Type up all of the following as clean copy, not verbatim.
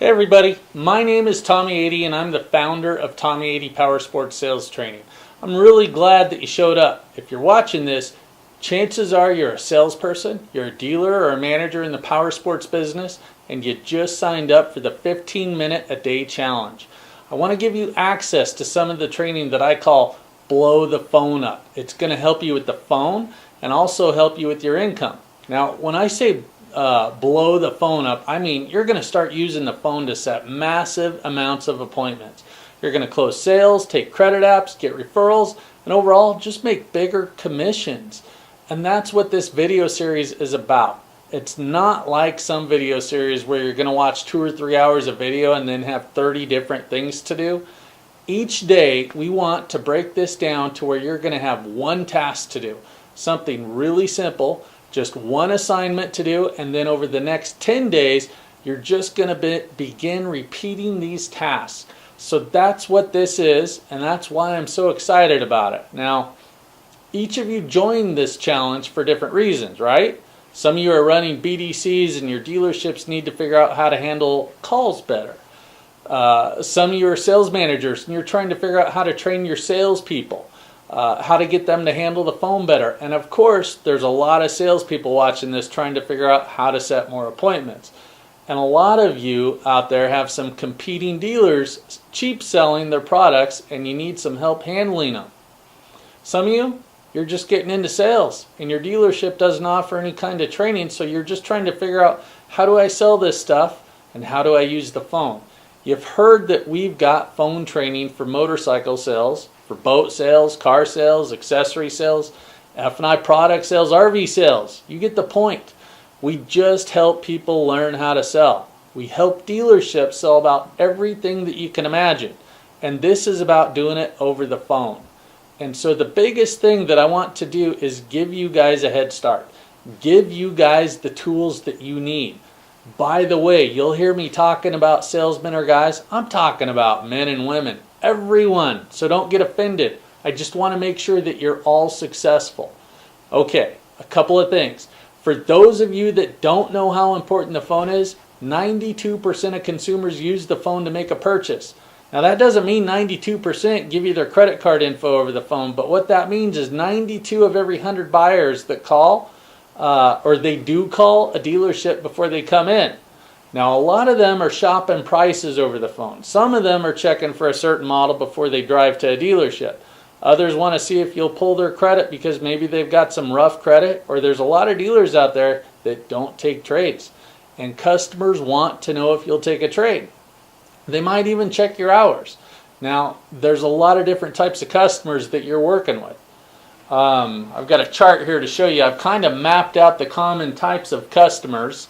Hey everybody, my name is Tommy Adys and I'm the founder of Tommy Adys Power Sports Sales Training. I'm really glad that you showed up. If you're watching this, chances are you're a salesperson, you're a dealer or a manager in the power sports business, and you just signed up for the 15-minute-a-day challenge. I want to give you access to some of the training that I call blow the phone up. It's going to help you with the phone and also help you with your income. Now, when I say blow the phone up, I mean you're going to start using the phone to set massive amounts of appointments. You're going to close sales, take credit apps, get referrals, and overall just make bigger commissions. And that's what this video series is about. It's not like some video series where you're going to watch 2 or 3 hours of video and then have 30 different things to do. Each day we want to break this down to where you're going to have one task to do, something really simple, just one assignment to do, and then over the next 10 days you're just going to begin repeating these tasks. So that's what this is, and that's why I'm so excited about it. Now, each of you joined this challenge for different reasons, right? Some of you are running BDCs and your dealerships need to figure out how to handle calls better. Some of you are sales managers and you're trying to figure out how to train your salespeople, how to get them to handle the phone better. And of course, there's a lot of salespeople watching this trying to figure out how to set more appointments. And a lot of you out there have some competing dealers cheap selling their products and you need some help handling them. Some of you, you're just getting into sales and your dealership doesn't offer any kind of training, so you're just trying to figure out, how do I sell this stuff and how do I use the phone? You've heard that we've got phone training for motorcycle sales, for boat sales, car sales, accessory sales, F&I product sales, RV sales. You get the point. We just help people learn how to sell. We help dealerships sell about everything that you can imagine. And this is about doing it over the phone. And so the biggest thing that I want to do is give you guys a head start. Give you guys the tools that you need. By the way, you'll hear me talking about salesmen or guys. I'm talking about men and women. Everyone. So don't get offended. I just want to make sure that you're all successful. Okay, a couple of things. For those of you that don't know how important the phone is, 92% of consumers use the phone to make a purchase. Now that doesn't mean 92% give you their credit card info over the phone, but what that means is 92 of every 100 buyers that call, or they do call a dealership before they come in. Now a lot of them are shopping prices over the phone. Some of them are checking for a certain model before they drive to a dealership. Others want to see if you'll pull their credit because maybe they've got some rough credit, or there's a lot of dealers out there that don't take trades. And customers want to know if you'll take a trade. They might even check your hours. Now, there's a lot of different types of customers that you're working with. I've got a chart here to show you. I've kind of mapped out the common types of customers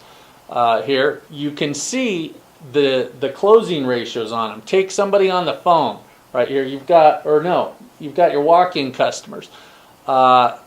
here. You can see the closing ratios on them. Take somebody on the phone. Right here, you've got your walk-in customers.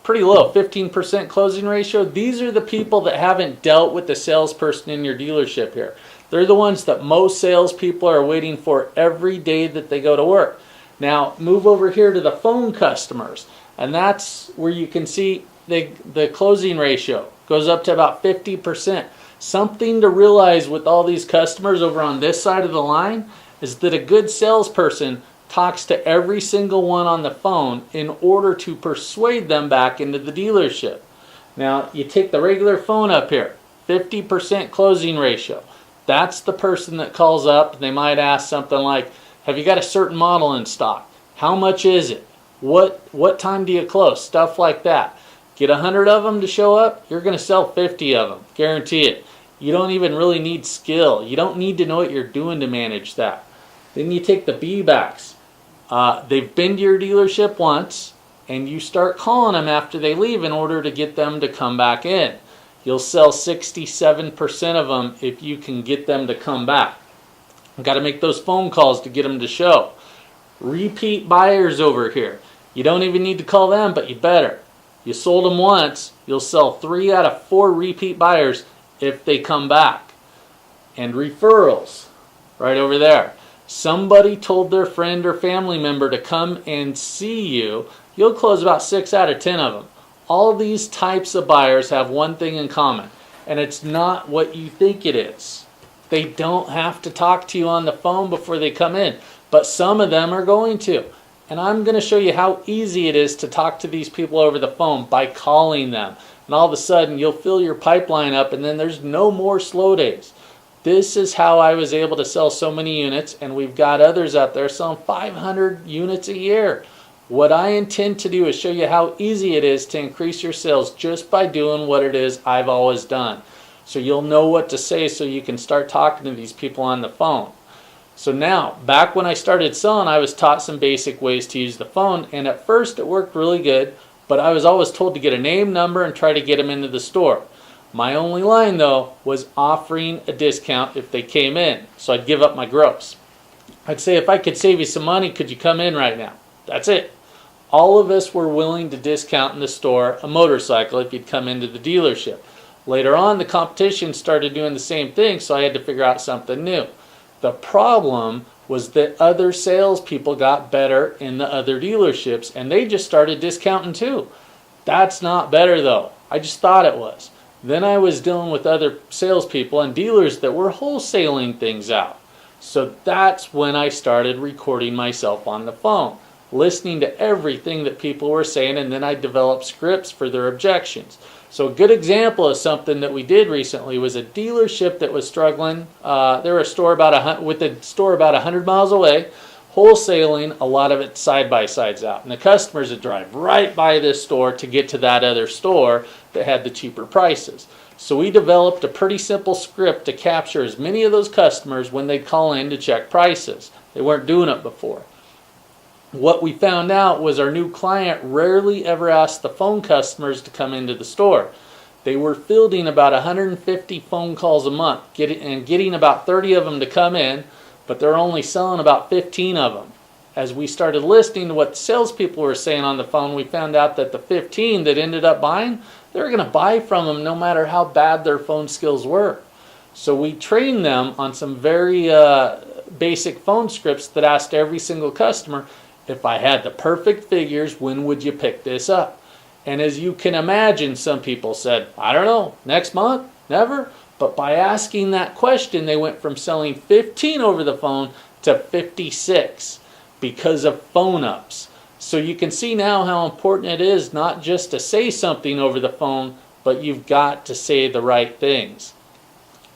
Pretty low, 15% closing ratio. These are the people that haven't dealt with the salesperson in your dealership here. They're the ones that most salespeople are waiting for every day that they go to work. Now, move over here to the phone customers, and that's where you can see the closing ratio goes up to about 50%. Something to realize with all these customers over on this side of the line is that a good salesperson talks to every single one on the phone in order to persuade them back into the dealership. Now, you take the regular phone up here, 50% closing ratio. That's the person that calls up. They might ask something like, have you got a certain model in stock? How much is it? What time do you close? Stuff like that. Get 100 of them to show up, you're going to sell 50 of them. Guarantee it. You don't even really need skill. You don't need to know what you're doing to manage that. Then you take the B-backs. They've been to your dealership once, and you start calling them after they leave in order to get them to come back in. You'll sell 67% of them if you can get them to come back. You've got to make those phone calls to get them to show. Repeat buyers over here. You don't even need to call them, but you better. You sold them once, you'll sell 3 out of 4 repeat buyers if they come back. And referrals, right over there. Somebody told their friend or family member to come and see you. You'll close about 6 out of 10 of them. All these types of buyers have one thing in common, and it's not what you think it is. They don't have to talk to you on the phone before they come in, but some of them are going to. And I'm going to show you how easy it is to talk to these people over the phone by calling them. And all of a sudden, you'll fill your pipeline up, and then there's no more slow days. This is how I was able to sell so many units, and we've got others out there selling 500 units a year. What I intend to do is show you how easy it is to increase your sales just by doing what it is I've always done. So you'll know what to say so you can start talking to these people on the phone. So now, back when I started selling, I was taught some basic ways to use the phone, and at first it worked really good, but I was always told to get a name, number, and try to get them into the store. My only line, though, was offering a discount if they came in, so I'd give up my gross. I'd say, if I could save you some money, could you come in right now? That's it. All of us were willing to discount in the store a motorcycle if you'd come into the dealership. Later on, the competition started doing the same thing, so I had to figure out something new. The problem was that other salespeople got better in the other dealerships, and they just started discounting too. That's not better, though. I just thought it was. Then I was dealing with other salespeople and dealers that were wholesaling things out. So that's when I started recording myself on the phone, listening to everything that people were saying, and then I developed scripts for their objections. So a good example of something that we did recently was a dealership that was struggling. They were a store about 100 miles away, wholesaling a lot of its side-by-sides out. And the customers would drive right by this store to get to that other store that had the cheaper prices. So we developed a pretty simple script to capture as many of those customers when they'd call in to check prices. They weren't doing it before. What we found out was our new client rarely ever asked the phone customers to come into the store. They were fielding about 150 phone calls a month, getting about 30 of them to come in, but they're only selling about 15 of them. As we started listening to what the salespeople were saying on the phone, we found out that the 15 that ended up buying, they were going to buy from them no matter how bad their phone skills were. So we trained them on some very basic phone scripts that asked every single customer, if I had the perfect figures, when would you pick this up? And as you can imagine, some people said, I don't know, next month, never. But by asking that question, they went from selling 15 over the phone to 56 because of phone ups. So you can see now how important it is not just to say something over the phone, but you've got to say the right things.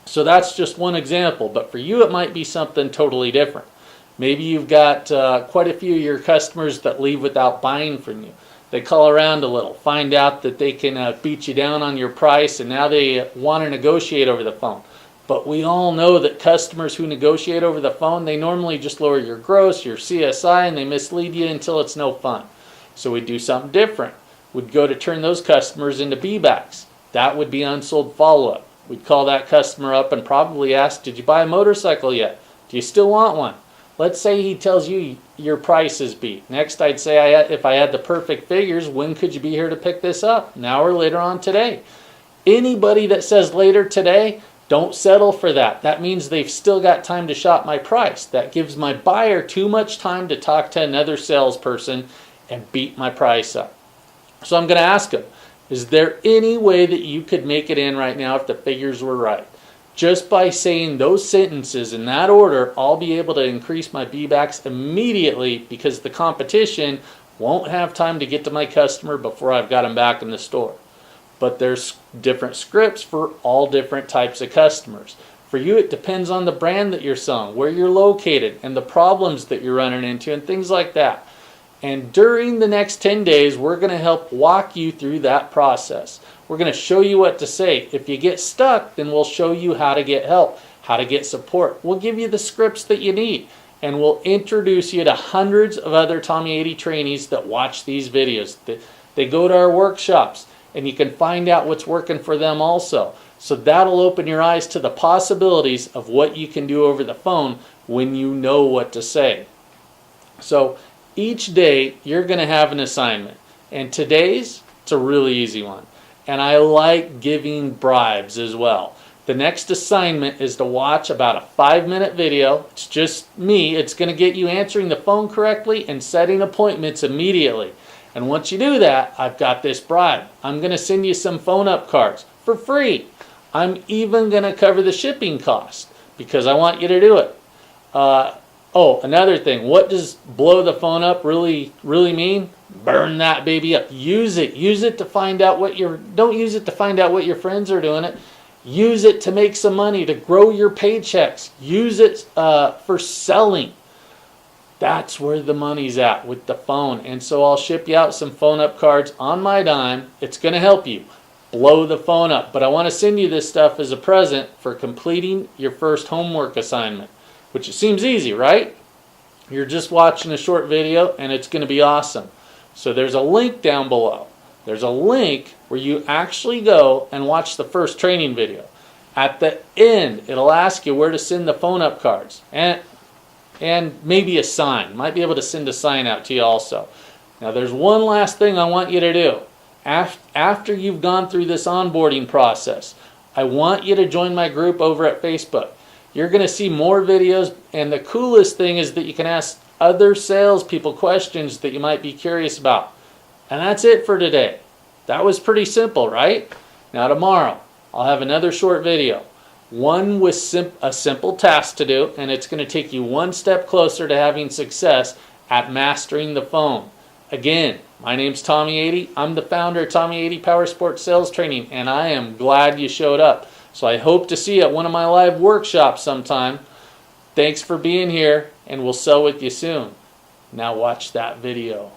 So that's just one example, but for you it might be something totally different. Maybe you've got quite a few of your customers that leave without buying from you. They call around a little, find out that they can beat you down on your price, and now they want to negotiate over the phone. But we all know that customers who negotiate over the phone, they normally just lower your gross, your CSI, and they mislead you until it's no fun. So we do something different. We'd go to turn those customers into B-backs. That would be unsold follow-up. We'd call that customer up and probably ask, did you buy a motorcycle yet? Do you still want one? Let's say he tells you your price is beat. Next, I'd say, if I had the perfect figures, when could you be here to pick this up? Now or later on today. Anybody that says later today, don't settle for that. That means they've still got time to shop my price. That gives my buyer too much time to talk to another salesperson and beat my price up. So I'm going to ask him, is there any way that you could make it in right now if the figures were right? Just by saying those sentences in that order, I'll be able to increase my B-backs immediately because the competition won't have time to get to my customer before I've got them back in the store. But there's different scripts for all different types of customers. For you, it depends on the brand that you're selling, where you're located, and the problems that you're running into, and things like that. And during the next 10 days, we're going to help walk you through that process. We're going to show you what to say. If you get stuck, then we'll show you how to get help, how to get support. We'll give you the scripts that you need, and we'll introduce you to hundreds of other Tommy Adys trainees that watch these videos. They go to our workshops, and you can find out what's working for them also. So that'll open your eyes to the possibilities of what you can do over the phone when you know what to say. So each day, you're going to have an assignment. And today's, it's a really easy one. And I like giving bribes as well. The next assignment is to watch about a 5-minute video. It's just me. It's going to get you answering the phone correctly and setting appointments immediately. And once you do that, I've got this bribe. I'm going to send you some phone up cards for free. I'm even going to cover the shipping cost. because I want you to do it. Oh, another thing. What does blow the phone up really mean? Burn that baby up. Use it. Use it to find out what don't use it to find out what your friends are doing it. Use it to make some money, to grow your paychecks. Use it for selling. That's where the money's at, with the phone. And so I'll ship you out some phone up cards on my dime. It's going to help you blow the phone up. But I want to send you this stuff as a present for completing your first homework assignment, which it seems easy, right? You're just watching a short video and it's going to be awesome. So there's a link down below. There's a link where you actually go and watch the first training video. At the end, it'll ask you where to send the phone up cards and maybe a sign. Might be able to send a sign out to you also. Now there's one last thing I want you to do. After you've gone through this onboarding process, I want you to join my group over at Facebook. You're going to see more videos, and the coolest thing is that you can ask other salespeople questions that you might be curious about. And that's it for today. That was pretty simple, right? Now tomorrow, I'll have another short video. One with a simple task to do, and it's going to take you one step closer to having success at mastering the phone. Again, my name's Tommy Adys. I'm the founder of Tommy Adys Power Sports Sales Training, and I am glad you showed up. So I hope to see you at one of my live workshops sometime. Thanks for being here, and we'll sell with you soon. Now watch that video.